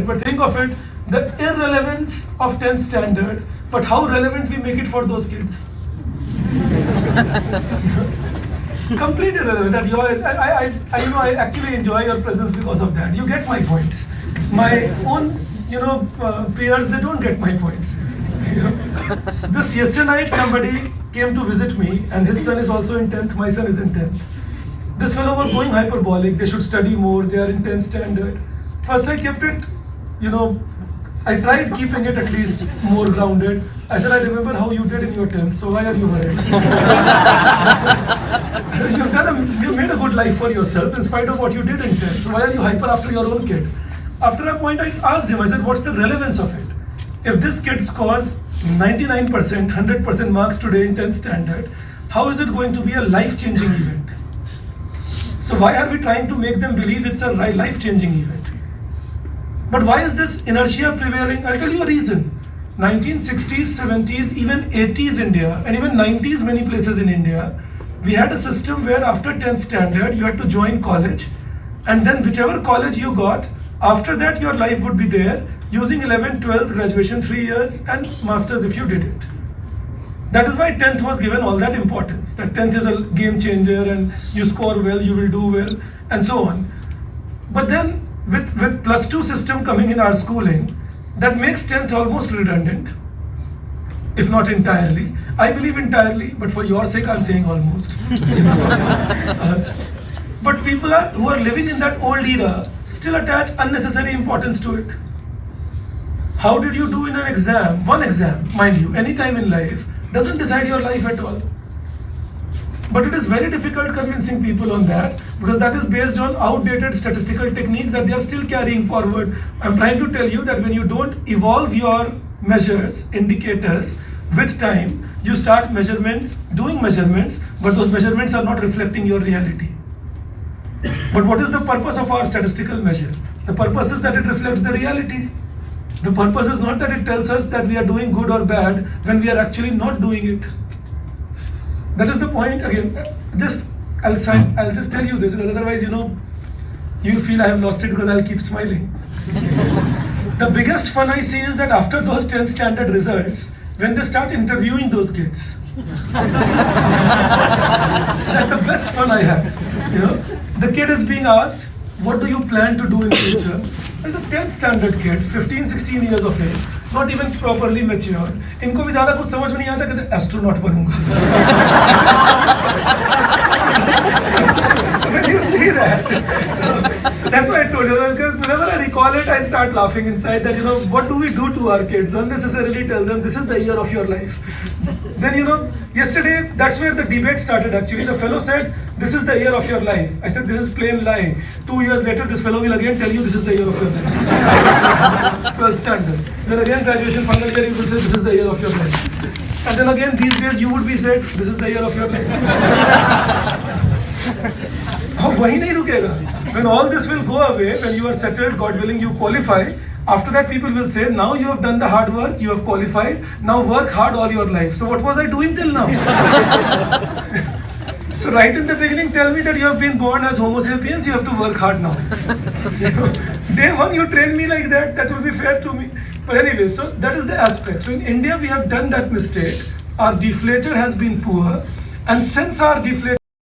But think of it, the irrelevance of 10th standard, but how relevant we make it for those kids. Complete irrelevance. That I actually enjoy your presence because of that. You get my points. My own, peers, they don't get my points. Just yesterday night, somebody came to visit me, and his son is also in 10th. My son is in 10th. This fellow was going hyperbolic. They should study more. They are in 10th standard. First, I kept it, I tried keeping it at least more grounded. I said, I remember how you did in your 10th, so why are you worried? You made a good life for yourself in spite of what you did in 10th. So why are you hyper after your own kid? After a point, I asked him, I said, what's the relevance of it? If this kid scores 99%, 100% marks today in 10th standard, how is it going to be a life-changing event? So why are we trying to make them believe it's a life-changing event? But why is this inertia prevailing? I'll tell you a reason. 1960s, 70s, even 80s India, and even 90s many places in India, we had a system where after 10th standard, you had to join college. And then whichever college you got, after that your life would be there, using 11th, 12th, graduation 3 years, and masters if you did it. That is why 10th was given all that importance. That 10th is a game changer, and you score well, you will do well, and so on. But then, with plus 2 system coming in our schooling, that makes 10th almost redundant, if not entirely. I believe entirely, but for your sake, I'm saying almost. But people who are living in that old era still attach unnecessary importance to it. How did you do in an exam? One exam, mind you, any time in life, doesn't decide your life at all. But it is very difficult convincing people on that, because that is based on outdated statistical techniques that they are still carrying forward. I'm trying to tell you that when you don't evolve your measures, indicators, with time, you start doing measurements, but those measurements are not reflecting your reality. But what is the purpose of our statistical measure? The purpose is that it reflects the reality. The purpose is not that it tells us that we are doing good or bad when we are actually not doing it. That is the point. Again, I'll just tell you this, because otherwise, you'll feel I have lost it because I'll keep smiling. The biggest fun I see is that after those 10th standard results, when they start interviewing those kids, that's the best fun I have. The kid is being asked, what do you plan to do in future? As a 10th standard kid, 15, 16 years of age, not even properly matured, इनको भी ज़्यादा कुछ समझ में नहीं आता कि astronaut बनूंगा. When you see that, so that's why I told you, because whenever I recall it, I start laughing inside that, what do we do to our kids? Unnecessarily tell them, this is the year of your life. Then, yesterday, that's where the debate started actually. The fellow said, this is the year of your life. I said, this is plain lie. 2 years later, this fellow will again tell you, this is the year of your life. 12th standard. Then again, graduation final year, you will say, this is the year of your life. And then again, these days, you would be said, this is the year of your life. वही नहीं रुकेगा. When all this will go away, when you are settled, God willing, you qualify, after that people will say, now you have done the hard work, you have qualified, now work hard all your life. So what was I doing till now? So right in the beginning, tell me that you have been born as Homo sapiens, you have to work hard now. Day one, you train me like that will be fair to me. But anyway, so that is the aspect. So in India, we have done that mistake. Our deflator has been poor. And since our deflator